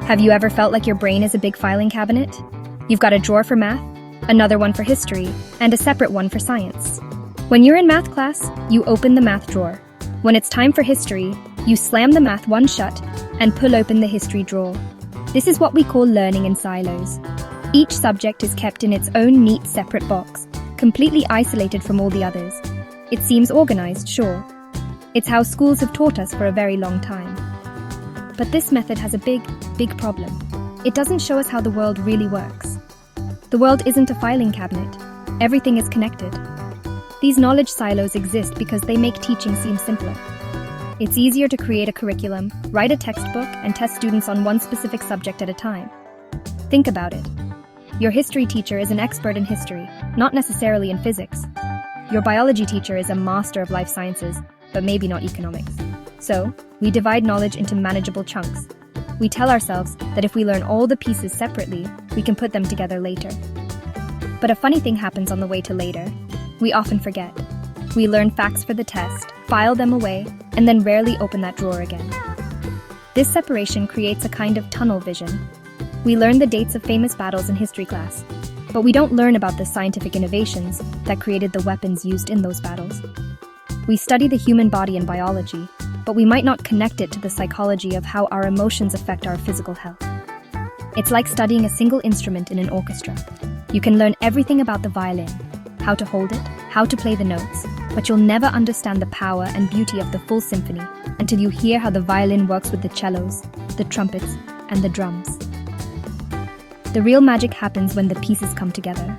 Have you ever felt like your brain is a big filing cabinet? You've got a drawer for math, another one for history, and a separate one for science. When you're in math class, you open the math drawer. When it's time for history, you slam the math one shut and pull open the history drawer. This is what we call learning in silos. Each subject is kept in its own neat separate box, completely isolated from all the others. It seems organized, sure. It's how schools have taught us for a very long time. But this method has a big problem. It doesn't show us how the world really works. The world isn't a filing cabinet. Everything is connected. These knowledge silos exist because they make teaching seem simpler. It's easier to create a curriculum, write a textbook, and test students on one specific subject at a time. Think about it. Your history teacher is an expert in history, not necessarily in physics. Your biology teacher is a master of life sciences, but maybe not economics. So, we divide knowledge into manageable chunks. We tell ourselves that if we learn all the pieces separately, we can put them together later. But a funny thing happens on the way to later. We often forget. We learn facts for the test, file them away, and then rarely open that drawer again. This separation creates a kind of tunnel vision. We learn the dates of famous battles in history class, but we don't learn about the scientific innovations that created the weapons used in those battles. We study the human body in biology, but we might not connect it to the psychology of how our emotions affect our physical health. It's like studying a single instrument in an orchestra. You can learn everything about the violin, how to hold it, how to play the notes, but you'll never understand the power and beauty of the full symphony until you hear how the violin works with the cellos, the trumpets, and the drums. The real magic happens when the pieces come together.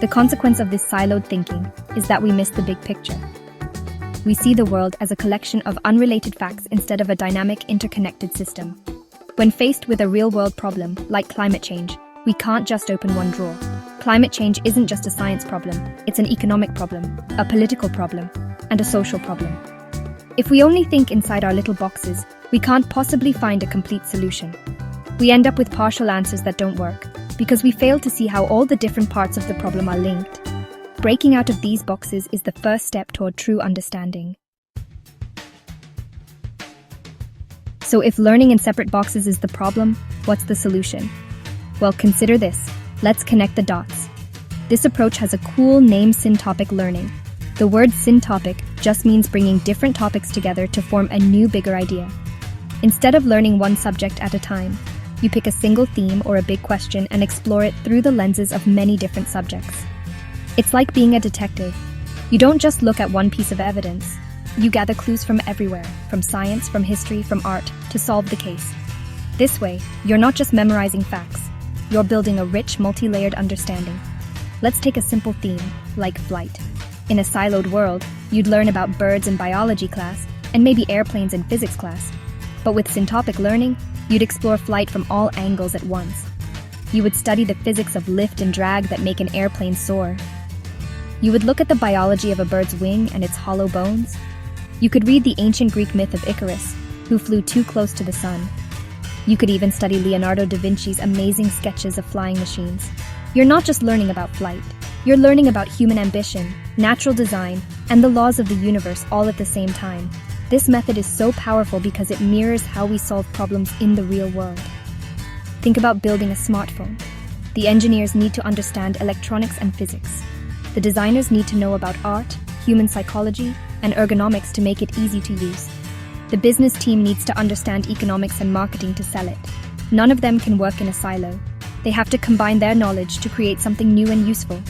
The consequence of this siloed thinking is that we miss the big picture. We see the world as a collection of unrelated facts instead of a dynamic, interconnected system. When faced with a real-world problem, like climate change, we can't just open one drawer. Climate change isn't just a science problem, it's an economic problem, a political problem, and a social problem. If we only think inside our little boxes, we can't possibly find a complete solution. We end up with partial answers that don't work, because we fail to see how all the different parts of the problem are linked. Breaking out of these boxes is the first step toward true understanding. So if learning in separate boxes is the problem, what's the solution? Well, consider this. Let's connect the dots. This approach has a cool name, syntopic learning. The word syntopic just means bringing different topics together to form a new, bigger idea. Instead of learning one subject at a time, you pick a single theme or a big question and explore it through the lenses of many different subjects. It's like being a detective. You don't just look at one piece of evidence. You gather clues from everywhere, from science, from history, from art, to solve the case. This way, you're not just memorizing facts. You're building a rich, multi-layered understanding. Let's take a simple theme, like flight. In a siloed world, you'd learn about birds in biology class, and maybe airplanes in physics class. But with syntopic learning, you'd explore flight from all angles at once. You would study the physics of lift and drag that make an airplane soar. You would look at the biology of a bird's wing and its hollow bones. You could read the ancient Greek myth of Icarus, who flew too close to the sun. You could even study Leonardo da Vinci's amazing sketches of flying machines. You're not just learning about flight. You're learning about human ambition, natural design, and the laws of the universe all at the same time. This method is so powerful because it mirrors how we solve problems in the real world. Think about building a smartphone. The engineers need to understand electronics and physics. The designers need to know about art, human psychology, and ergonomics to make it easy to use. The business team needs to understand economics and marketing to sell it. None of them can work in a silo. They have to combine their knowledge to create something new and useful.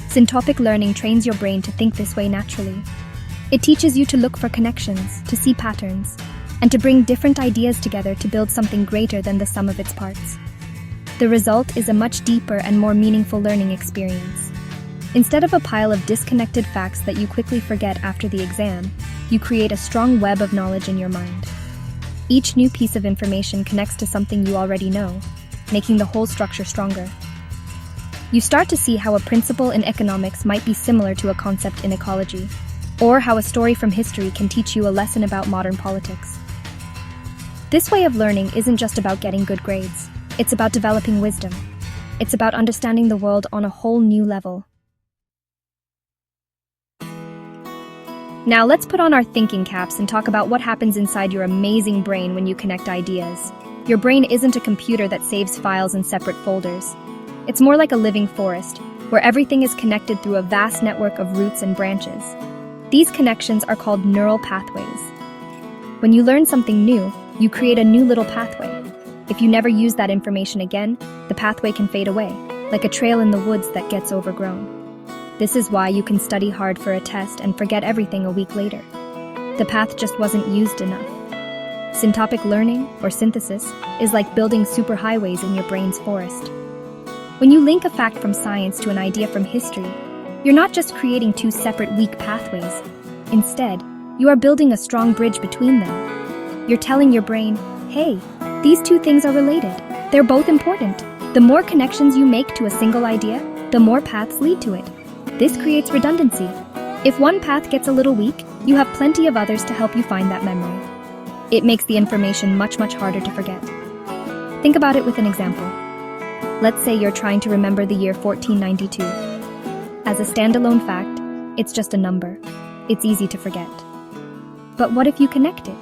Syntopic learning trains your brain to think this way naturally. It teaches you to look for connections, to see patterns, and to bring different ideas together to build something greater than the sum of its parts. The result is a much deeper and more meaningful learning experience. Instead of a pile of disconnected facts that you quickly forget after the exam, you create a strong web of knowledge in your mind. Each new piece of information connects to something you already know, making the whole structure stronger. You start to see how a principle in economics might be similar to a concept in ecology, or how a story from history can teach you a lesson about modern politics. This way of learning isn't just about getting good grades. It's about developing wisdom. It's about understanding the world on a whole new level. Now let's put on our thinking caps and talk about what happens inside your amazing brain when you connect ideas. Your brain isn't a computer that saves files in separate folders. It's more like a living forest, where everything is connected through a vast network of roots and branches. These connections are called neural pathways. When you learn something new, you create a new little pathway. If you never use that information again, the pathway can fade away, like a trail in the woods that gets overgrown. This is why you can study hard for a test and forget everything a week later. The path just wasn't used enough. Syntopic learning, or synthesis, is like building superhighways in your brain's forest. When you link a fact from science to an idea from history, you're not just creating two separate weak pathways. Instead, you are building a strong bridge between them. You're telling your brain, hey, these two things are related. They're both important. The more connections you make to a single idea, the more paths lead to it. This creates redundancy. If one path gets a little weak, you have plenty of others to help you find that memory. It makes the information much harder to forget. Think about it with an example. Let's say you're trying to remember the year 1492. As a standalone fact, it's just a number. It's easy to forget. But what if you connect it?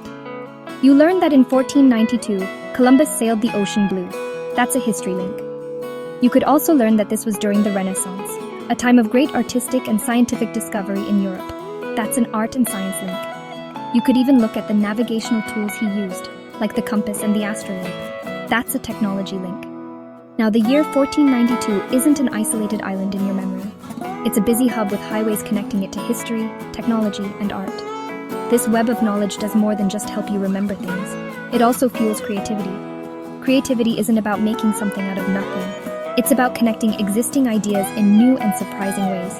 You learn that in 1492, Columbus sailed the ocean blue. That's a history link. You could also learn that this was during the Renaissance, a time of great artistic and scientific discovery in Europe. That's an art and science link. You could even look at the navigational tools he used, like the compass and the astrolabe. That's a technology link. Now, the year 1492 isn't an isolated island in your memory. It's a busy hub with highways connecting it to history, technology, and art. This web of knowledge does more than just help you remember things. It also fuels creativity. Creativity isn't about making something out of nothing. It's about connecting existing ideas in new and surprising ways.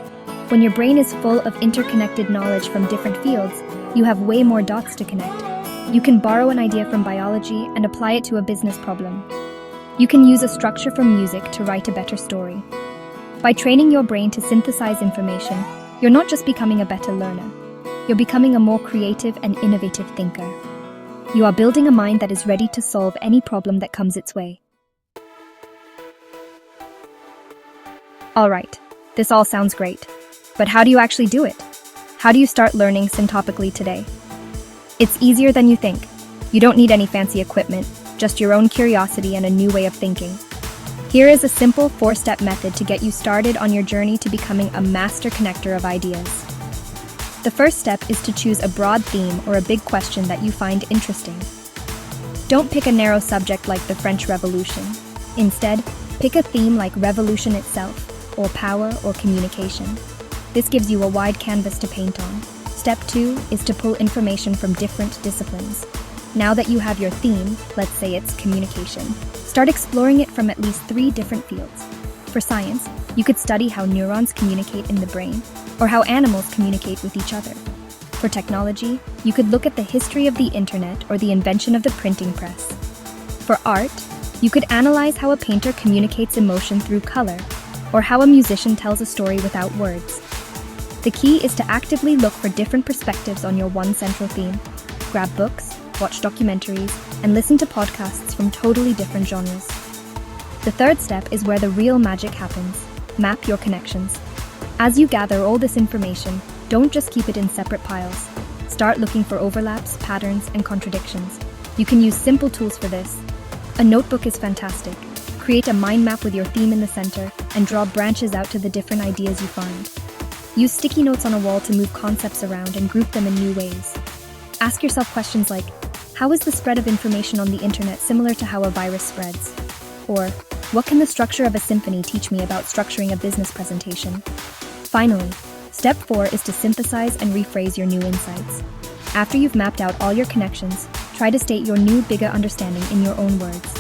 When your brain is full of interconnected knowledge from different fields, you have way more dots to connect. You can borrow an idea from biology and apply it to a business problem. You can use a structure from music to write a better story. By training your brain to synthesize information, you're not just becoming a better learner. You're becoming a more creative and innovative thinker. You are building a mind that is ready to solve any problem that comes its way. All right, this all sounds great. But how do you actually do it? How do you start learning syntopically today? It's easier than you think. You don't need any fancy equipment, just your own curiosity and a new way of thinking. Here is a simple 4-step method to get you started on your journey to becoming a master connector of ideas. The first step is to choose a broad theme or a big question that you find interesting. Don't pick a narrow subject like the French Revolution. Instead, pick a theme like revolution itself, or power or communication. This gives you a wide canvas to paint on. Step 2 is to pull information from different disciplines. Now that you have your theme, let's say it's communication, start exploring it from at least 3 different fields. For science, you could study how neurons communicate in the brain, or how animals communicate with each other. For technology, you could look at the history of the internet or the invention of the printing press. For art, you could analyze how a painter communicates emotion through color, or how a musician tells a story without words. The key is to actively look for different perspectives on your one central theme. Grab books, watch documentaries, and listen to podcasts from totally different genres. The third step is where the real magic happens. Map your connections. As you gather all this information, don't just keep it in separate piles. Start looking for overlaps, patterns, and contradictions. You can use simple tools for this. A notebook is fantastic. Create a mind map with your theme in the center and draw branches out to the different ideas you find. Use sticky notes on a wall to move concepts around and group them in new ways. Ask yourself questions like, how is the spread of information on the internet similar to how a virus spreads? Or, what can the structure of a symphony teach me about structuring a business presentation? Finally, step 4 is to synthesize and rephrase your new insights. After you've mapped out all your connections, try to state your new, bigger understanding in your own words.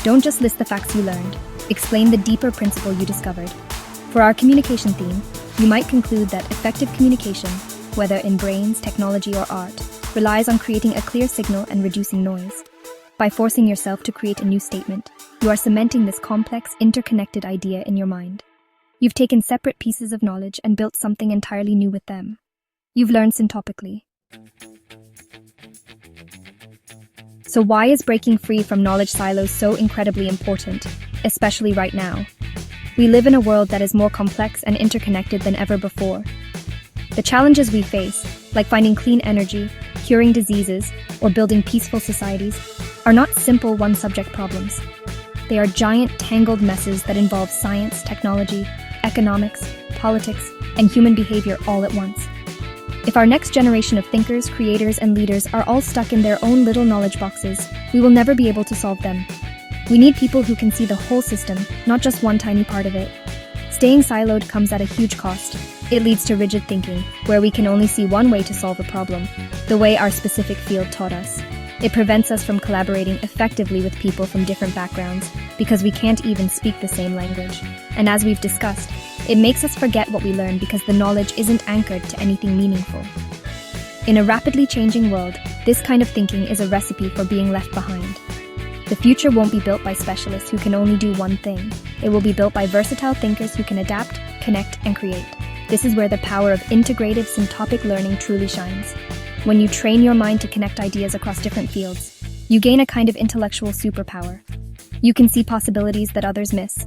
Don't just list the facts you learned. Explain the deeper principle you discovered. For our communication theme, you might conclude that effective communication, whether in brains, technology, or art, relies on creating a clear signal and reducing noise. By forcing yourself to create a new statement, you are cementing this complex, interconnected idea in your mind. You've taken separate pieces of knowledge and built something entirely new with them. You've learned syntopically. So why is breaking free from knowledge silos so incredibly important, especially right now? We live in a world that is more complex and interconnected than ever before. The challenges we face, like finding clean energy, curing diseases, or building peaceful societies, are not simple one-subject problems. They are giant, tangled messes that involve science, technology, economics, politics, and human behavior all at once. If our next generation of thinkers, creators, and leaders are all stuck in their own little knowledge boxes, we will never be able to solve them. We need people who can see the whole system, not just one tiny part of it. Staying siloed comes at a huge cost. It leads to rigid thinking, where we can only see one way to solve a problem, the way our specific field taught us. It prevents us from collaborating effectively with people from different backgrounds, because we can't even speak the same language. And as we've discussed, it makes us forget what we learned because the knowledge isn't anchored to anything meaningful. In a rapidly changing world, this kind of thinking is a recipe for being left behind. The future won't be built by specialists who can only do one thing. It will be built by versatile thinkers who can adapt, connect, and create. This is where the power of integrative syntopic learning truly shines. When you train your mind to connect ideas across different fields, you gain a kind of intellectual superpower. You can see possibilities that others miss.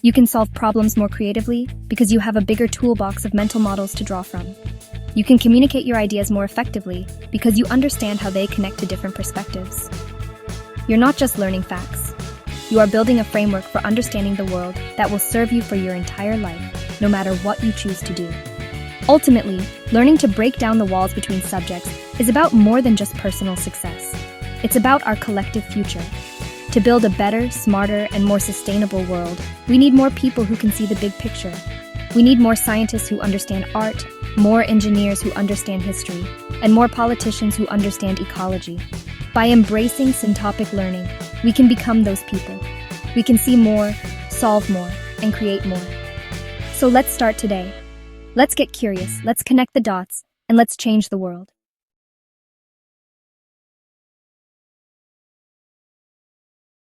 You can solve problems more creatively because you have a bigger toolbox of mental models to draw from. You can communicate your ideas more effectively because you understand how they connect to different perspectives. You're not just learning facts. You are building a framework for understanding the world that will serve you for your entire life, no matter what you choose to do. Ultimately, learning to break down the walls between subjects is about more than just personal success. It's about our collective future. To build a better, smarter, and more sustainable world, we need more people who can see the big picture. We need more scientists who understand art, more engineers who understand history, and more politicians who understand ecology. By embracing syntopic learning, we can become those people. We can see more, solve more, and create more. So let's start today. Let's get curious, let's connect the dots, and let's change the world.